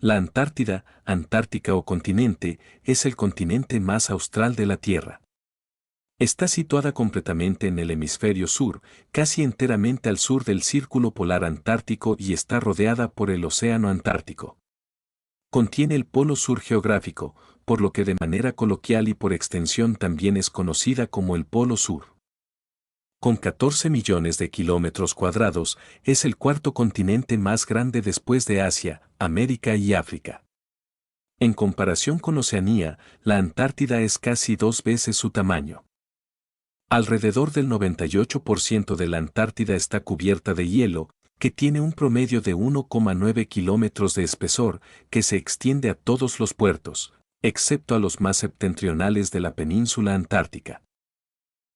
La Antártida, Antártica o continente, es el continente más austral de la Tierra. Está situada completamente en el hemisferio sur, casi enteramente al sur del Círculo Polar Antártico y está rodeada por el Océano Antártico. Contiene el Polo Sur geográfico, por lo que de manera coloquial y por extensión también es conocida como el Polo Sur. Con 14 millones de kilómetros cuadrados, es el cuarto continente más grande después de Asia, América y África. En comparación con Oceanía, la Antártida es casi 2 veces su tamaño. Alrededor del 98% de la Antártida está cubierta de hielo, que tiene un promedio de 1,9 kilómetros de espesor, que se extiende a todos los puertos, excepto a los más septentrionales de la península antártica.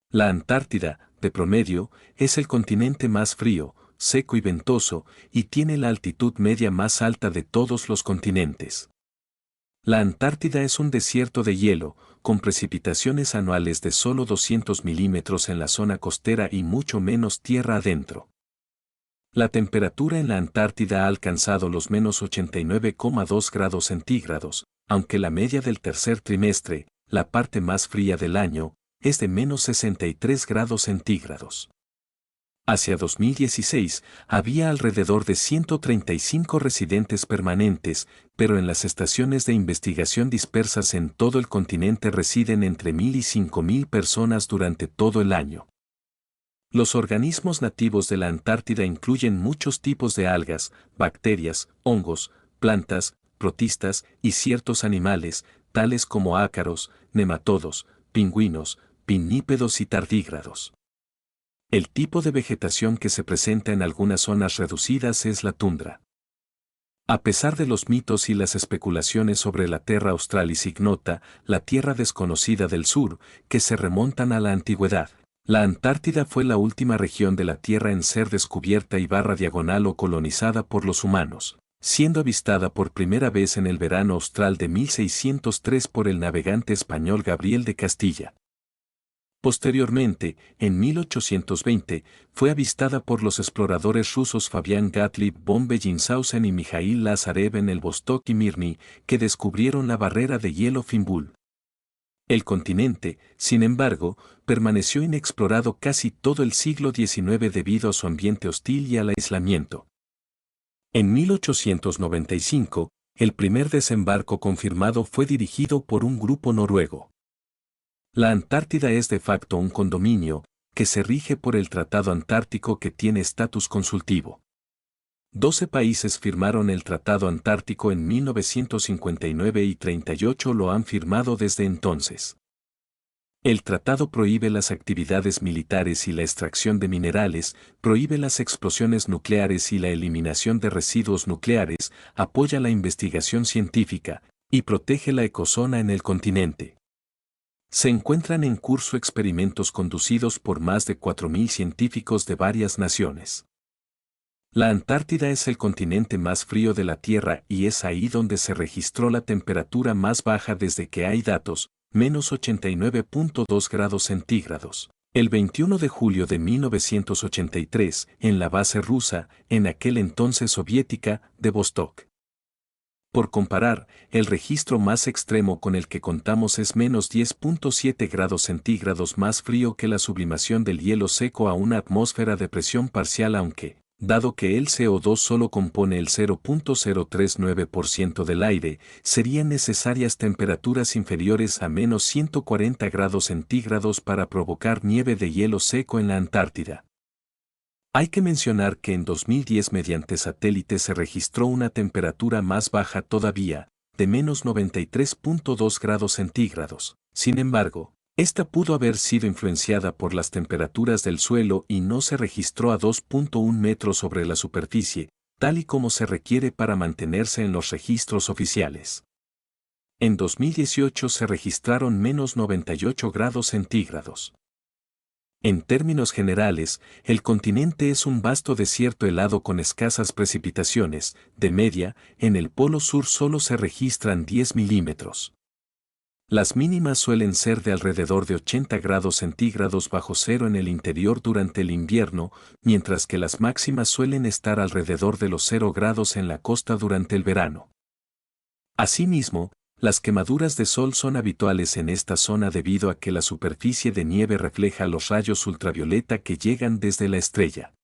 La Antártida, de promedio, es el continente más frío, seco y ventoso, y tiene la altitud media más alta de todos los continentes. La Antártida es un desierto de hielo, con precipitaciones anuales de solo 200 milímetros en la zona costera y mucho menos tierra adentro. La temperatura en la Antártida ha alcanzado los menos 89,2 grados centígrados, aunque la media del tercer trimestre, la parte más fría del año, es de menos 63 grados centígrados. Hacia 2016, había alrededor de 135 residentes permanentes, pero en las estaciones de investigación dispersas en todo el continente residen entre 1.000 y 5.000 personas durante todo el año. Los organismos nativos de la Antártida incluyen muchos tipos de algas, bacterias, hongos, plantas, protistas y ciertos animales, tales como ácaros, nematodos, pingüinos, pinnípedos y tardígrados. El tipo de vegetación que se presenta en algunas zonas reducidas es la tundra. A pesar de los mitos y las especulaciones sobre la Terra Australis Ignota, la tierra desconocida del sur, que se remontan a la antigüedad, la Antártida fue la última región de la Tierra en ser descubierta y diagonal o colonizada por los humanos, siendo avistada por primera vez en el verano austral de 1603 por el navegante español Gabriel de Castilla. Posteriormente, en 1820, fue avistada por los exploradores rusos Fabián Gottlieb von Bellinghausen y Mijaíl Lázarev en el Vostok y Mirny, que descubrieron la barrera de hielo Fimbul. El continente, sin embargo, permaneció inexplorado casi todo el siglo XIX debido a su ambiente hostil y al aislamiento. En 1895, el primer desembarco confirmado fue dirigido por un grupo noruego. La Antártida es de facto un condominio, que se rige por el Tratado Antártico que tiene estatus consultivo. 12 países firmaron el Tratado Antártico en 1959 y 38 lo han firmado desde entonces. El tratado prohíbe las actividades militares y la extracción de minerales, prohíbe las explosiones nucleares y la eliminación de residuos nucleares, apoya la investigación científica, y protege la ecozona en el continente. Se encuentran en curso experimentos conducidos por más de 4.000 científicos de varias naciones. La Antártida es el continente más frío de la Tierra y es ahí donde se registró la temperatura más baja desde que hay datos, menos 89,2 grados centígrados. El 21 de julio de 1983, en la base rusa, en aquel entonces soviética, de Vostok. Por comparar, el registro más extremo con el que contamos es menos 10,7 grados centígrados más frío que la sublimación del hielo seco a una atmósfera de presión parcial aunque, dado que el CO2 solo compone el 0,039% del aire, serían necesarias temperaturas inferiores a menos 140 grados centígrados para provocar nieve de hielo seco en la Antártida. Hay que mencionar que en 2010 mediante satélite se registró una temperatura más baja todavía, de menos 93,2 grados centígrados. Sin embargo, esta pudo haber sido influenciada por las temperaturas del suelo y no se registró a 2,1 metros sobre la superficie, tal y como se requiere para mantenerse en los registros oficiales. En 2018 se registraron menos 98 grados centígrados. En términos generales, el continente es un vasto desierto helado con escasas precipitaciones, de media, en el polo sur solo se registran 10 milímetros. Las mínimas suelen ser de alrededor de 80 grados centígrados bajo cero en el interior durante el invierno, mientras que las máximas suelen estar alrededor de los 0 grados en la costa durante el verano. Asimismo, las quemaduras de sol son habituales en esta zona debido a que la superficie de nieve refleja los rayos ultravioleta que llegan desde la estrella.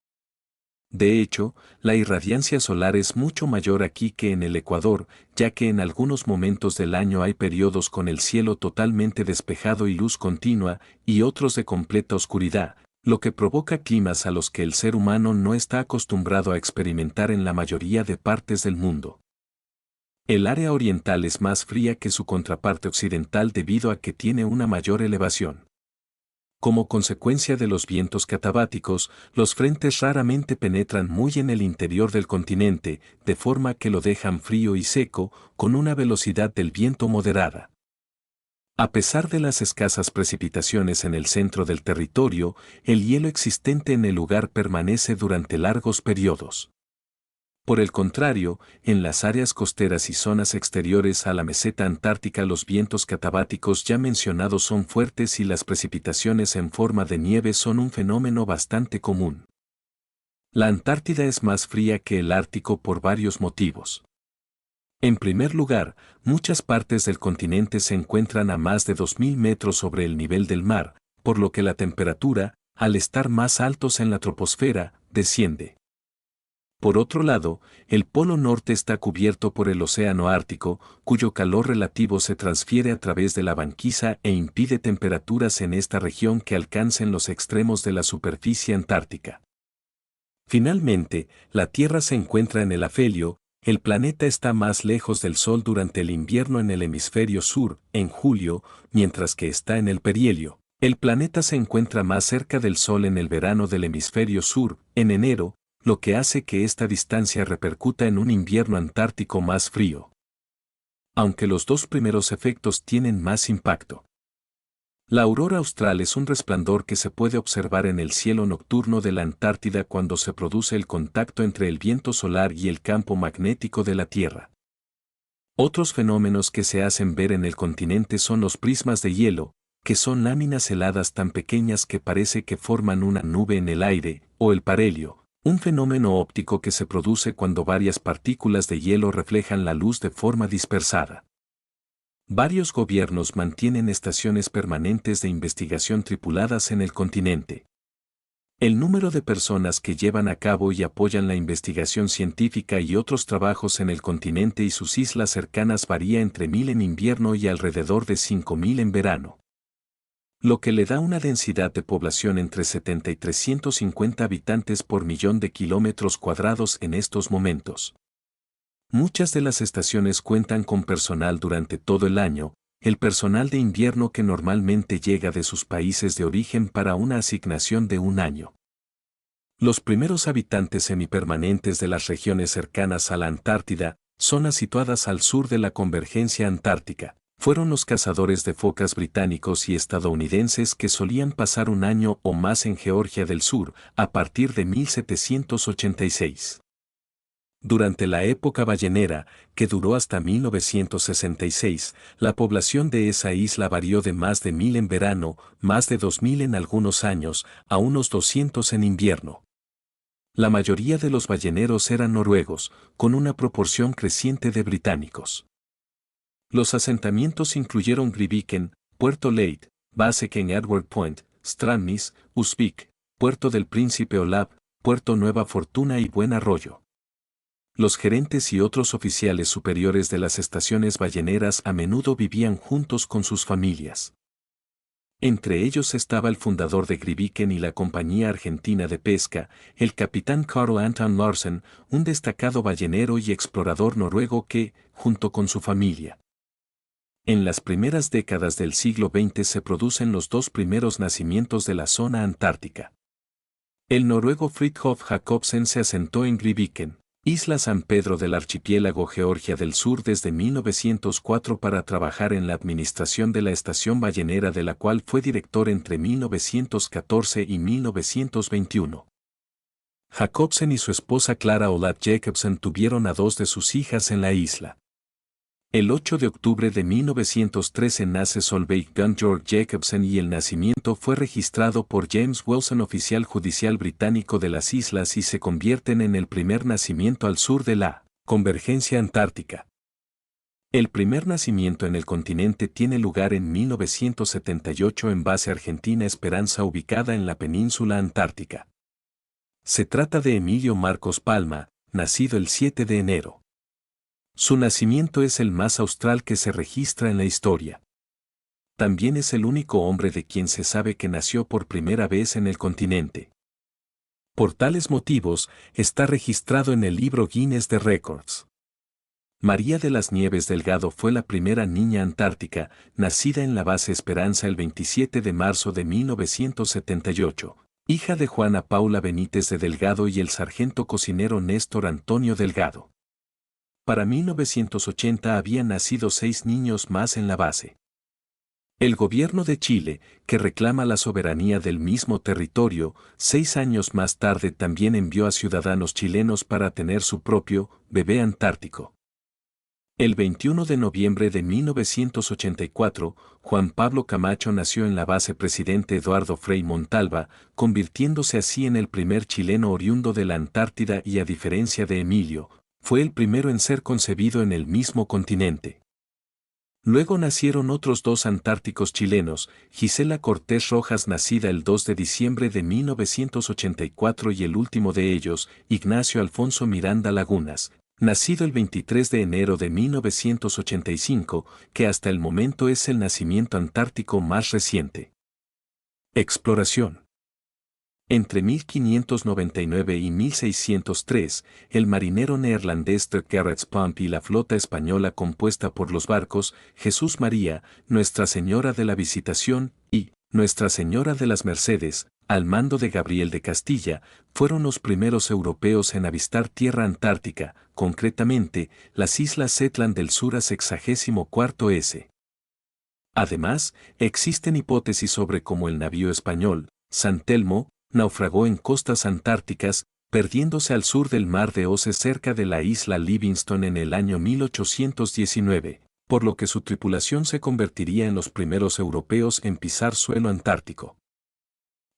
De hecho, la irradiancia solar es mucho mayor aquí que en el Ecuador, ya que en algunos momentos del año hay periodos con el cielo totalmente despejado y luz continua, y otros de completa oscuridad, lo que provoca climas a los que el ser humano no está acostumbrado a experimentar en la mayoría de partes del mundo. El área oriental es más fría que su contraparte occidental debido a que tiene una mayor elevación. Como consecuencia de los vientos catabáticos, los frentes raramente penetran muy en el interior del continente, de forma que lo dejan frío y seco, con una velocidad del viento moderada. A pesar de las escasas precipitaciones en el centro del territorio, el hielo existente en el lugar permanece durante largos periodos. Por el contrario, en las áreas costeras y zonas exteriores a la meseta antártica los vientos catabáticos ya mencionados son fuertes y las precipitaciones en forma de nieve son un fenómeno bastante común. La Antártida es más fría que el Ártico por varios motivos. En primer lugar, muchas partes del continente se encuentran a más de 2000 metros sobre el nivel del mar, por lo que la temperatura, al estar más altos en la troposfera, desciende. Por otro lado, el Polo Norte está cubierto por el Océano Ártico, cuyo calor relativo se transfiere a través de la banquisa e impide temperaturas en esta región que alcancen los extremos de la superficie antártica. Finalmente, la Tierra se encuentra en el afelio, el planeta está más lejos del Sol durante el invierno en el hemisferio sur, en julio, mientras que está en el perihelio. El planeta se encuentra más cerca del Sol en el verano del hemisferio sur, en enero, lo que hace que esta distancia repercuta en un invierno antártico más frío. Aunque los dos primeros efectos tienen más impacto. La aurora austral es un resplandor que se puede observar en el cielo nocturno de la Antártida cuando se produce el contacto entre el viento solar y el campo magnético de la Tierra. Otros fenómenos que se hacen ver en el continente son los prismas de hielo, que son láminas heladas tan pequeñas que parece que forman una nube en el aire, o el parhelio, un fenómeno óptico que se produce cuando varias partículas de hielo reflejan la luz de forma dispersada. Varios gobiernos mantienen estaciones permanentes de investigación tripuladas en el continente. El número de personas que llevan a cabo y apoyan la investigación científica y otros trabajos en el continente y sus islas cercanas varía entre 1000 en invierno y alrededor de 5000 en verano. Lo que le da una densidad de población entre 70 y 350 habitantes por millón de kilómetros cuadrados en estos momentos. Muchas de las estaciones cuentan con personal durante todo el año, el personal de invierno que normalmente llega de sus países de origen para una asignación de un año. Los primeros habitantes semipermanentes de las regiones cercanas a la Antártida, zonas situadas al sur de la convergencia antártica, fueron los cazadores de focas británicos y estadounidenses que solían pasar un año o más en Georgia del Sur, a partir de 1786. Durante la época ballenera, que duró hasta 1966, la población de esa isla varió de más de 1000 en verano, más de 2000 en algunos años, a unos 200 en invierno. La mayoría de los balleneros eran noruegos, con una proporción creciente de británicos. Los asentamientos incluyeron Grytviken, Puerto Leyte, base en Edward Point, Strannis, Uxvik, Puerto del Príncipe Olav, Puerto Nueva Fortuna y Buen Arroyo. Los gerentes y otros oficiales superiores de las estaciones balleneras a menudo vivían juntos con sus familias. Entre ellos estaba el fundador de Grytviken y la Compañía Argentina de Pesca, el capitán Carl Anton Larsen, un destacado ballenero y explorador noruego que, junto con su familia, en las primeras décadas del siglo XX se producen los dos primeros nacimientos de la zona antártica. El noruego Fridtjof Jacobsen se asentó en Grytviken, isla San Pedro del archipiélago Georgia del Sur desde 1904 para trabajar en la administración de la estación ballenera de la cual fue director entre 1914 y 1921. Jacobsen y su esposa Clara Olav Jacobsen tuvieron a dos de sus hijas en la isla. El 8 de octubre de 1913 nace Solveig Gunn-Georg Jacobsen y el nacimiento fue registrado por James Wilson, oficial judicial británico de las islas, y se convierten en el primer nacimiento al sur de la convergencia antártica. El primer nacimiento en el continente tiene lugar en 1978 en base Argentina Esperanza ubicada en la península antártica. Se trata de Emilio Marcos Palma, nacido el 7 de enero. Su nacimiento es el más austral que se registra en la historia. También es el único hombre de quien se sabe que nació por primera vez en el continente. Por tales motivos, está registrado en el libro Guinness de Records. María de las Nieves Delgado fue la primera niña antártica, nacida en la base Esperanza el 27 de marzo de 1978, hija de Juana Paula Benítez de Delgado y el sargento cocinero Néstor Antonio Delgado. Para 1980 habían nacido 6 niños más en la base. El gobierno de Chile, que reclama la soberanía del mismo territorio, 6 años más tarde también envió a ciudadanos chilenos para tener su propio bebé antártico. El 21 de noviembre de 1984, Juan Pablo Camacho nació en la base Presidente Eduardo Frei Montalva, convirtiéndose así en el primer chileno oriundo de la Antártida y a diferencia de Emilio, fue el primero en ser concebido en el mismo continente. Luego nacieron otros 2 antárticos chilenos, Gisela Cortés Rojas nacida el 2 de diciembre de 1984 y el último de ellos, Ignacio Alfonso Miranda Lagunas, nacido el 23 de enero de 1985, que hasta el momento es el nacimiento antártico más reciente. Exploración. Entre 1599 y 1603, el marinero neerlandés de Gerrits Pomp y la flota española compuesta por los barcos Jesús María, Nuestra Señora de la Visitación y Nuestra Señora de las Mercedes, al mando de Gabriel de Castilla, fueron los primeros europeos en avistar tierra antártica, concretamente las islas Shetland del sur a 64 s. Además, existen hipótesis sobre cómo el navío español, San Telmo, naufragó en costas antárticas, perdiéndose al sur del mar de Oce cerca de la isla Livingston en el año 1819, por lo que su tripulación se convertiría en los primeros europeos en pisar suelo antártico.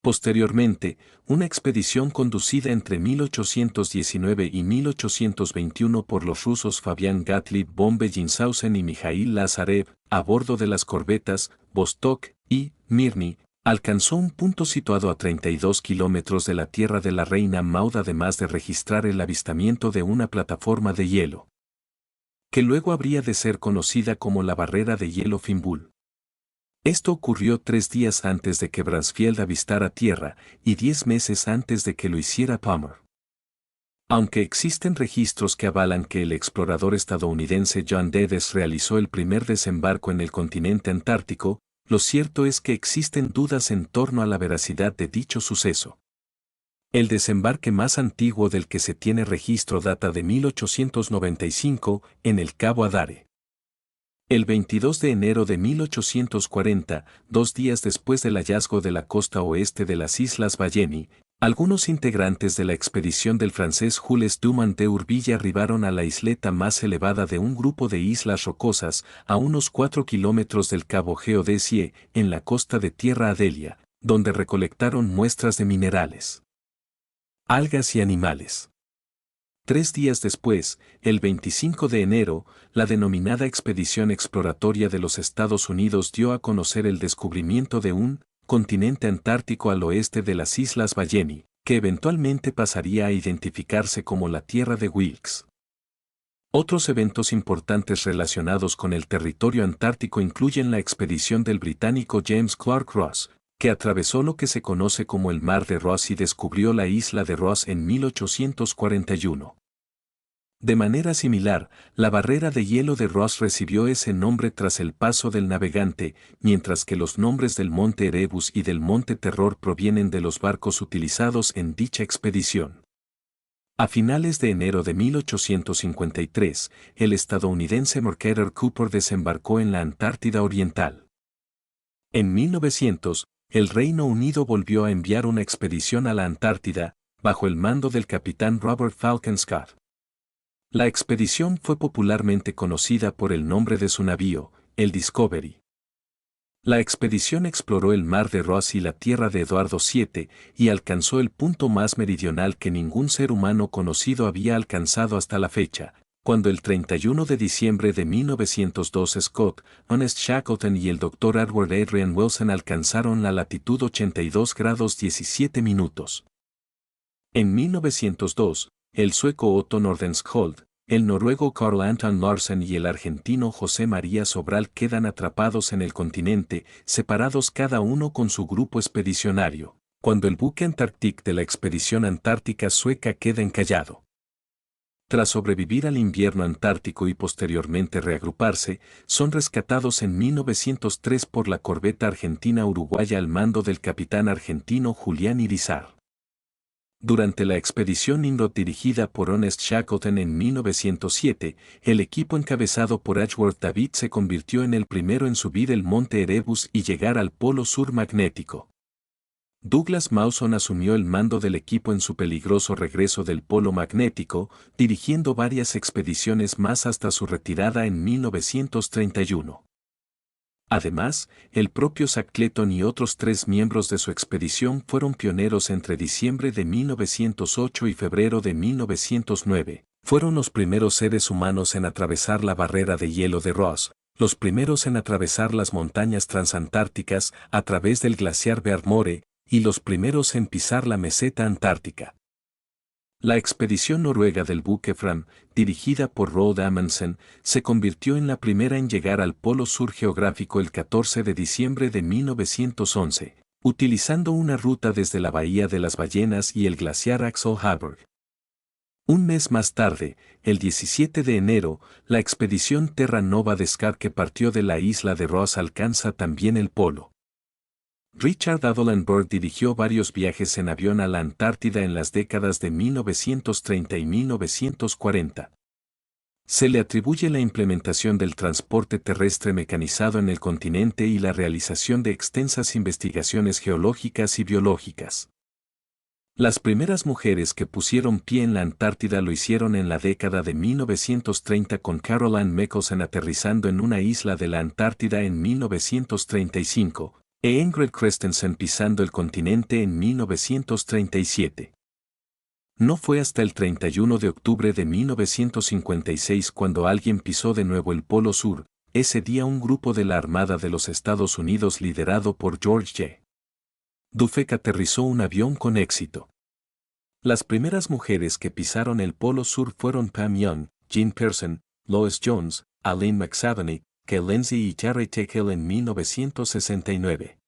Posteriormente, una expedición conducida entre 1819 y 1821 por los rusos Fabián Gottlieb von Bellinghausen y Mijaíl Lázarev, a bordo de las corbetas Vostok y Mirny, alcanzó un punto situado a 32 kilómetros de la Tierra de la Reina Maud además de registrar el avistamiento de una plataforma de hielo, que luego habría de ser conocida como la Barrera de Hielo Fimbul. Esto ocurrió 3 días antes de que Bransfield avistara tierra y 10 meses antes de que lo hiciera Palmer. Aunque existen registros que avalan que el explorador estadounidense John Dades realizó el primer desembarco en el continente antártico, lo cierto es que existen dudas en torno a la veracidad de dicho suceso. El desembarque más antiguo del que se tiene registro data de 1895 en el Cabo Adare. El 22 de enero de 1840, 2 días después del hallazgo de la costa oeste de las Islas Balleny, algunos integrantes de la expedición del francés Jules Dumont d'Urville arribaron a la isleta más elevada de un grupo de islas rocosas, a unos 4 kilómetros del Cabo Geodésie, en la costa de Tierra Adélia, donde recolectaron muestras de minerales, algas y animales. 3 días después, el 25 de enero, la denominada Expedición Exploratoria de los Estados Unidos dio a conocer el descubrimiento de un continente antártico al oeste de las Islas Balleny, que eventualmente pasaría a identificarse como la Tierra de Wilkes. Otros eventos importantes relacionados con el territorio antártico incluyen la expedición del británico James Clark Ross, que atravesó lo que se conoce como el Mar de Ross y descubrió la isla de Ross en 1841. De manera similar, la barrera de hielo de Ross recibió ese nombre tras el paso del navegante, mientras que los nombres del Monte Erebus y del Monte Terror provienen de los barcos utilizados en dicha expedición. A finales de enero de 1853, el estadounidense Mercator Cooper desembarcó en la Antártida Oriental. En 1900, el Reino Unido volvió a enviar una expedición a la Antártida, bajo el mando del capitán Robert Falcon Scott. La expedición fue popularmente conocida por el nombre de su navío, el Discovery. La expedición exploró el Mar de Ross y la Tierra de Eduardo VII y alcanzó el punto más meridional que ningún ser humano conocido había alcanzado hasta la fecha, Cuando el 31 de diciembre de 1902 Scott, Ernest Shackleton y el Dr. Edward Adrian Wilson alcanzaron la latitud 82 grados 17 minutos. En 1902, el sueco Otto Nordenskjöld, el noruego Carl Anton Larsen y el argentino José María Sobral quedan atrapados en el continente, separados cada uno con su grupo expedicionario, cuando el buque Antarctic de la expedición antártica sueca queda encallado. Tras sobrevivir al invierno antártico y posteriormente reagruparse, son rescatados en 1903 por la corbeta argentina uruguaya al mando del capitán argentino Julián Irizar. Durante la expedición Nimrod dirigida por Ernest Shackleton en 1907, el equipo encabezado por Edgeworth David se convirtió en el primero en subir el monte Erebus y llegar al polo sur magnético. Douglas Mawson asumió el mando del equipo en su peligroso regreso del polo magnético, dirigiendo varias expediciones más hasta su retirada en 1931. Además, el propio Shackleton y otros 3 miembros de su expedición fueron pioneros entre diciembre de 1908 y febrero de 1909. Fueron los primeros seres humanos en atravesar la barrera de hielo de Ross, los primeros en atravesar las montañas transantárticas a través del glaciar Bearmore, y los primeros en pisar la meseta antártica. La expedición noruega del buque Fram, dirigida por Roald Amundsen, se convirtió en la primera en llegar al polo sur geográfico el 14 de diciembre de 1911, utilizando una ruta desde la Bahía de las Ballenas y el glaciar Axel Haberg. Un mes más tarde, el 17 de enero, la expedición Terra Nova de Scar que partió de la isla de Ross alcanza también el polo. Richard Adelman Byrd dirigió varios viajes en avión a la Antártida en las décadas de 1930 y 1940. Se le atribuye la implementación del transporte terrestre mecanizado en el continente y la realización de extensas investigaciones geológicas y biológicas. Las primeras mujeres que pusieron pie en la Antártida lo hicieron en la década de 1930 con Caroline Michelsen aterrizando en una isla de la Antártida en 1935. Ingrid Christensen pisando el continente en 1937. No fue hasta el 31 de octubre de 1956 cuando alguien pisó de nuevo el Polo Sur. Ese día un grupo de la Armada de los Estados Unidos liderado por George J. Dufek aterrizó un avión con éxito. Las primeras mujeres que pisaron el Polo Sur fueron Pam Young, Jean Pearson, Lois Jones, Aline McSaveny, Kay Lindsay y Jerry Tickle en 1969.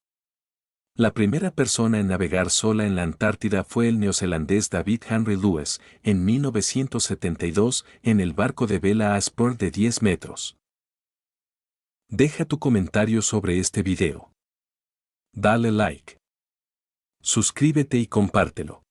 La primera persona en navegar sola en la Antártida fue el neozelandés David Henry Lewis, en 1972, en el barco de vela Asper de 10 metros. Deja tu comentario sobre este video. Dale like. Suscríbete y compártelo.